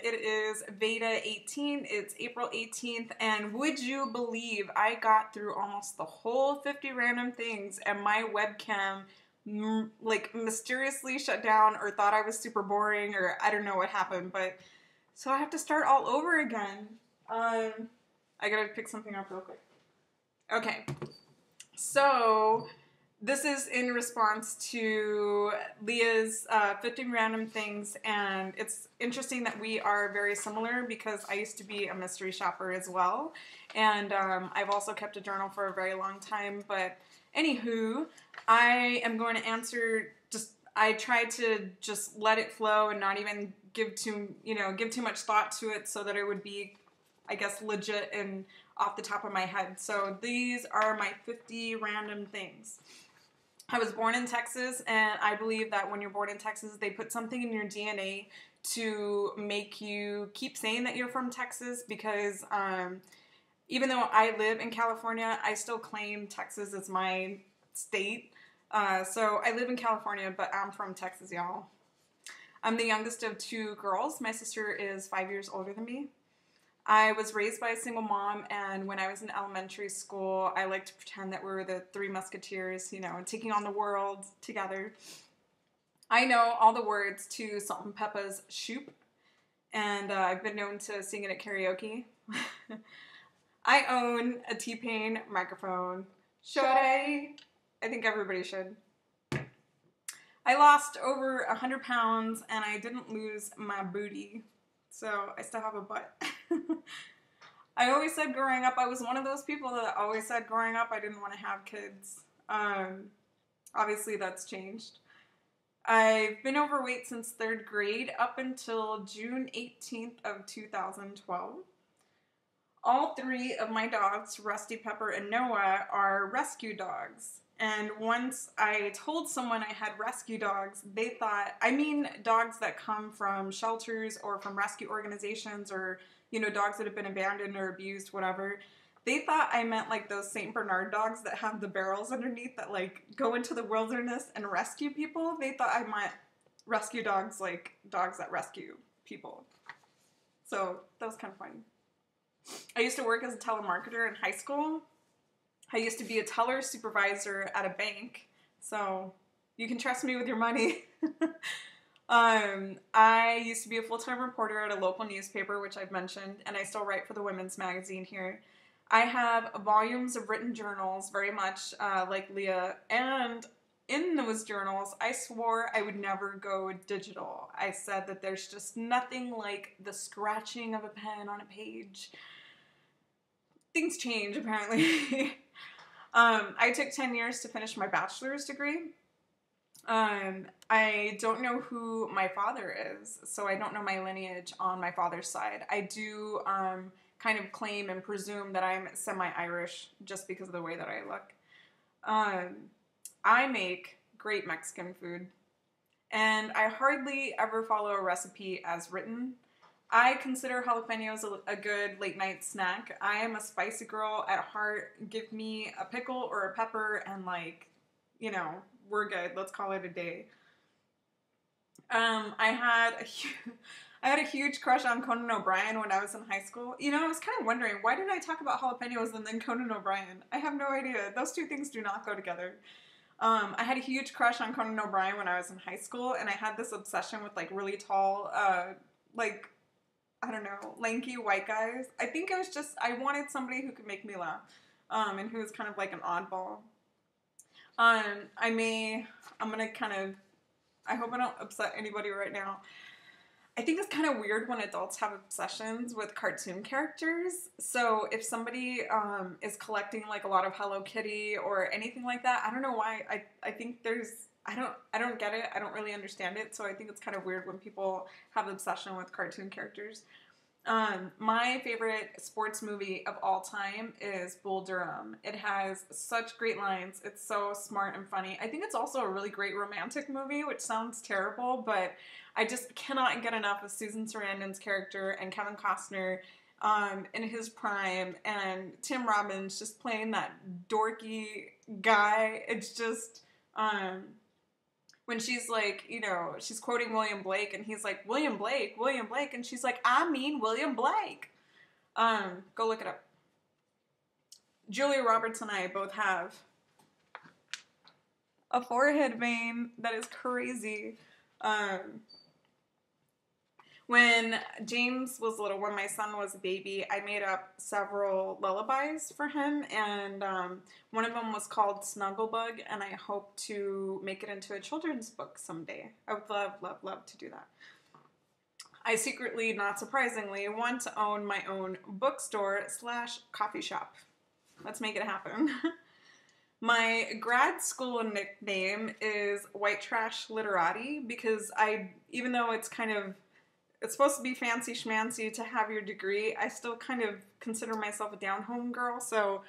It is VEDA 18. It's April 18th, and would you believe I got through almost the whole 50 random things, and my webcam like mysteriously shut down or thought I was super boring, or I don't know what happened, but so I have to start all over again. I gotta pick something up real quick. Okay, so this is in response to Leah's 50 random things, and it's interesting that we are very similar because I used to be a mystery shopper as well, and I've also kept a journal for a very long time, but anywho, I am going to answer I try to just let it flow and not even give too much thought to it so that it would be, I guess, legit and off the top of my head. So these are my 50 random things. I was born in Texas, and I believe that when you're born in Texas, they put something in your DNA to make you keep saying that you're from Texas because even though I live in California, I still claim Texas as my state. So I live in California, but I'm from Texas, y'all. I'm the youngest of two girls. My sister is 5 years older than me. I was raised by a single mom, and when I was in elementary school, I liked to pretend that we were the Three Musketeers, taking on the world together. I know all the words to Salt and Peppa's Shoop, and I've been known to sing it at karaoke. I own a T-Pain microphone. Should I? I think everybody should. I lost over 100 pounds, and I didn't lose my booty. So I still have a butt. I always said growing up, I was one of those people that always said growing up I didn't want to have kids. Obviously that's changed. I've been overweight since 3rd grade up until June 18th of 2012. All 3 of my dogs, Rusty, Pepper, and Noah, are rescue dogs. And once I told someone I had rescue dogs, they thought, I mean dogs that come from shelters or from rescue organizations or, dogs that have been abandoned or abused, whatever. They thought I meant like those St. Bernard dogs that have the barrels underneath that like go into the wilderness and rescue people. They thought I meant rescue dogs, like dogs that rescue people. So that was kind of funny. I used to work as a telemarketer in high school. I used to be a teller supervisor at a bank, so you can trust me with your money. I used to be a full-time reporter at a local newspaper, which I've mentioned, and I still write for the women's magazine here. I have volumes of written journals, very much like Leah, and in those journals, I swore I would never go digital. I said that there's just nothing like the scratching of a pen on a page. Things change, apparently. I took 10 years to finish my bachelor's degree. I don't know who my father is, so I don't know my lineage on my father's side. I do kind of claim and presume that I'm semi-Irish just because of the way that I look. I make great Mexican food, and I hardly ever follow a recipe as written. I consider jalapenos a good late night snack. I am a spicy girl at heart. Give me a pickle or a pepper and we're good. Let's call it a day. I had a huge crush on Conan O'Brien when I was in high school. I was kind of wondering, why did I talk about jalapenos and then Conan O'Brien? I have no idea. Those two things do not go together. I had a huge crush on Conan O'Brien when I was in high school, and I had this obsession with really tall, I don't know, lanky white guys. I think it was just, I wanted somebody who could make me laugh, and who was kind of like an oddball. I hope I don't upset anybody right now. I think it's kind of weird when adults have obsessions with cartoon characters. So if somebody is collecting a lot of Hello Kitty or anything like that, I don't know why. I think I don't get it. I don't really understand it. So I think it's kind of weird when people have obsession with cartoon characters. My favorite sports movie of all time is Bull Durham. It has such great lines. It's so smart and funny. I think it's also a really great romantic movie, which sounds terrible, but I just cannot get enough of Susan Sarandon's character and Kevin Costner in his prime, and Tim Robbins just playing that dorky guy. It's just, when she's like, you know, she's quoting William Blake, and he's like, William Blake, William Blake, and she's like, I mean William Blake. Go look it up. Julia Roberts and I both have a forehead vein that is crazy. When James was little, when my son was a baby, I made up several lullabies for him, and one of them was called Snugglebug, and I hope to make it into a children's book someday. I would love, love, love to do that. I secretly, not surprisingly, want to own my own bookstore / coffee shop. Let's make it happen. My grad school nickname is White Trash Literati because even though it's supposed to be fancy schmancy to have your degree, I still kind of consider myself a down-home girl. So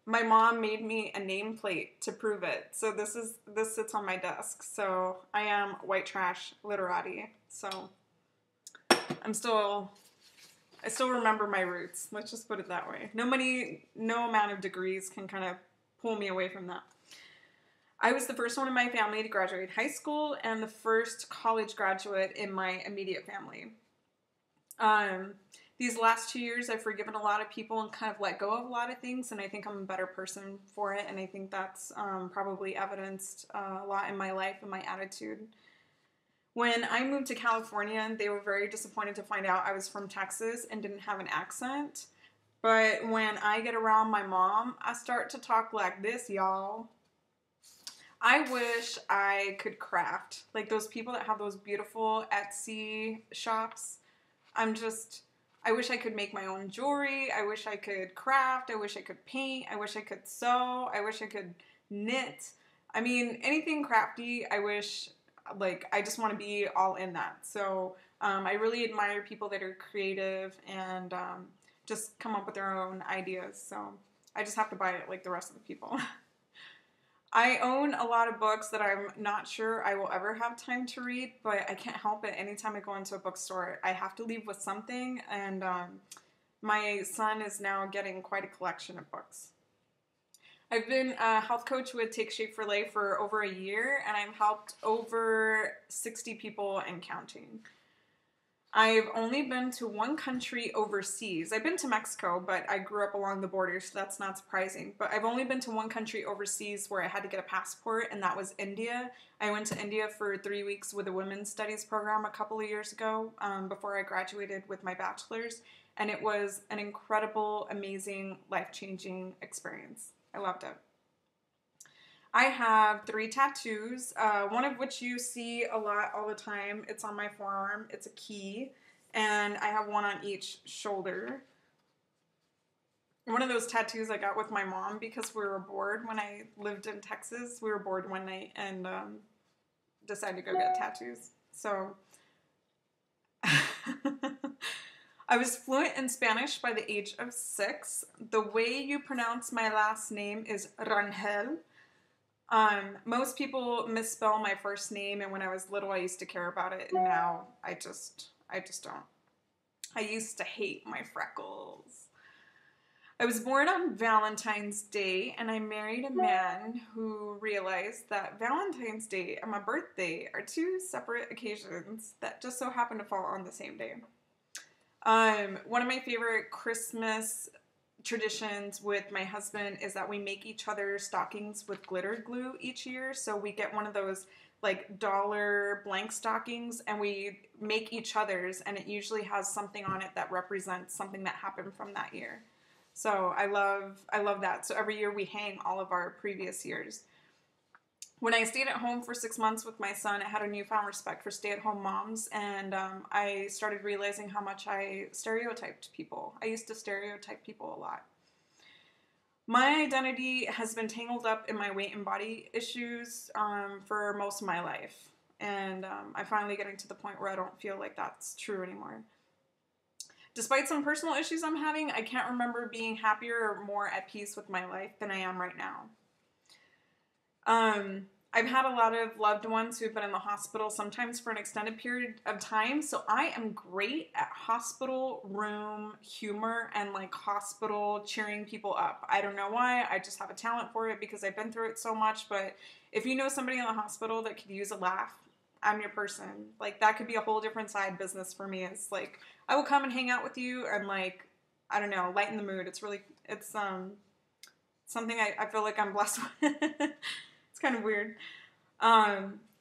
my mom made me a nameplate to prove it. So this sits on my desk. So I am White Trash Literati. So I still remember my roots. Let's just put it that way. No amount of degrees can kind of pull me away from that. I was the first one in my family to graduate high school and the first college graduate in my immediate family. These last 2 years, I've forgiven a lot of people and kind of let go of a lot of things, and I think I'm a better person for it, and I think that's probably evidenced a lot in my life and my attitude. When I moved to California, they were very disappointed to find out I was from Texas and didn't have an accent. But when I get around my mom, I start to talk like this, y'all. I wish I could craft. Like those people that have those beautiful Etsy shops. I wish I could make my own jewelry. I wish I could craft. I wish I could paint. I wish I could sew. I wish I could knit. I mean, anything crafty, I just want to be all in that. So I really admire people that are creative and just come up with their own ideas. So I just have to buy it like the rest of the people. I own a lot of books that I'm not sure I will ever have time to read, but I can't help it. Anytime I go into a bookstore, I have to leave with something, and my son is now getting quite a collection of books. I've been a health coach with Take Shape for Life for over a year, and I've helped over 60 people and counting. I've only been to one country overseas. I've been to Mexico, but I grew up along the border, so that's not surprising. But I've only been to one country overseas where I had to get a passport, and that was India. I went to India for 3 weeks with a women's studies program a couple of years ago, before I graduated with my bachelor's, and it was an incredible, amazing, life-changing experience. I loved it. I have 3 tattoos, one of which you see a lot all the time. It's on my forearm. It's a key, and I have one on each shoulder. One of those tattoos I got with my mom because we were bored when I lived in Texas. We were bored one night and decided to go get tattoos. So I was fluent in Spanish by the age of 6. The way you pronounce my last name is Rangel. Most people misspell my first name, and when I was little, I used to care about it, and now I just don't. I used to hate my freckles. I was born on Valentine's Day, and I married a man who realized that Valentine's Day and my birthday are 2 separate occasions that just so happen to fall on the same day. One of my favorite Christmas traditions with my husband is that we make each other stockings with glitter glue each year. So we get one of those like dollar blank stockings and we make each other's, and it usually has something on it that represents something that happened from that year. So I love that. So every year we hang all of our previous years. When I stayed at home for 6 months with my son, I had a newfound respect for stay-at-home moms, and I started realizing how much I stereotyped people. I used to stereotype people a lot. My identity has been tangled up in my weight and body issues for most of my life, and I'm finally getting to the point where I don't feel like that's true anymore. Despite some personal issues I'm having, I can't remember being happier or more at peace with my life than I am right now. I've had a lot of loved ones who've been in the hospital, sometimes for an extended period of time. So I am great at hospital room humor and like hospital cheering people up. I don't know why. I just have a talent for it because I've been through it so much. But if you know somebody in the hospital that could use a laugh, I'm your person. Like that could be a whole different side business for me. It's like I will come and hang out with you and like, I don't know, lighten the mood. It's something I feel like I'm blessed with. It's kind of weird.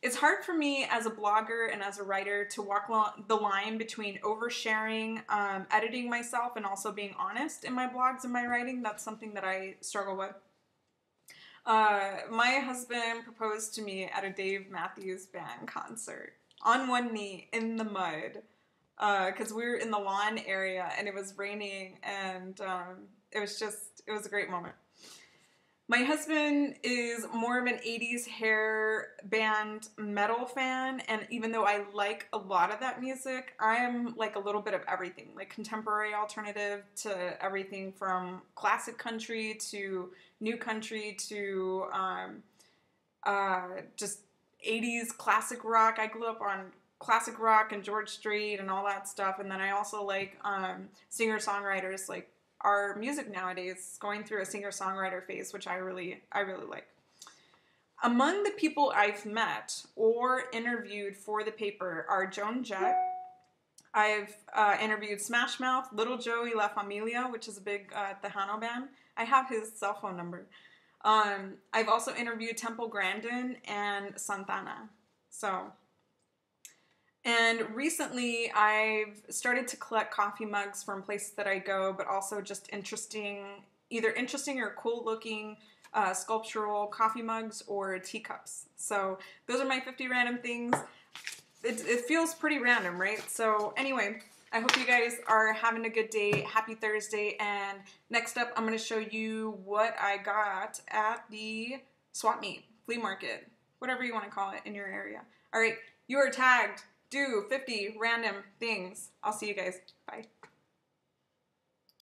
It's hard for me as a blogger and as a writer to walk the line between oversharing, editing myself, and also being honest in my blogs and my writing. That's something that I struggle with. My husband proposed to me at a Dave Matthews Band concert on one knee in the mud because we were in the lawn area and it was raining, and it was a great moment. My husband is more of an 80s hair band metal fan, and even though I like a lot of that music, I'm like a little bit of everything, like contemporary alternative to everything from classic country to new country to just 80s classic rock. I grew up on classic rock and George Strait and all that stuff, and then I also like singer-songwriters. Like our music nowadays is going through a singer-songwriter phase, which I really like. Among the people I've met or interviewed for the paper are Joan Jett. I've interviewed Smash Mouth, Little Joey La Familia, which is a big Tejano band. I have his cell phone number. I've also interviewed Temple Grandin and Santana. And recently, I've started to collect coffee mugs from places that I go, but also just either interesting or cool-looking sculptural coffee mugs or teacups. So those are my 50 random things. It feels pretty random, right? So anyway, I hope you guys are having a good day. Happy Thursday. And next up, I'm going to show you what I got at the swap meet, flea market, whatever you want to call it in your area. All right, you are tagged. Do 50 random things. I'll see you guys. Bye.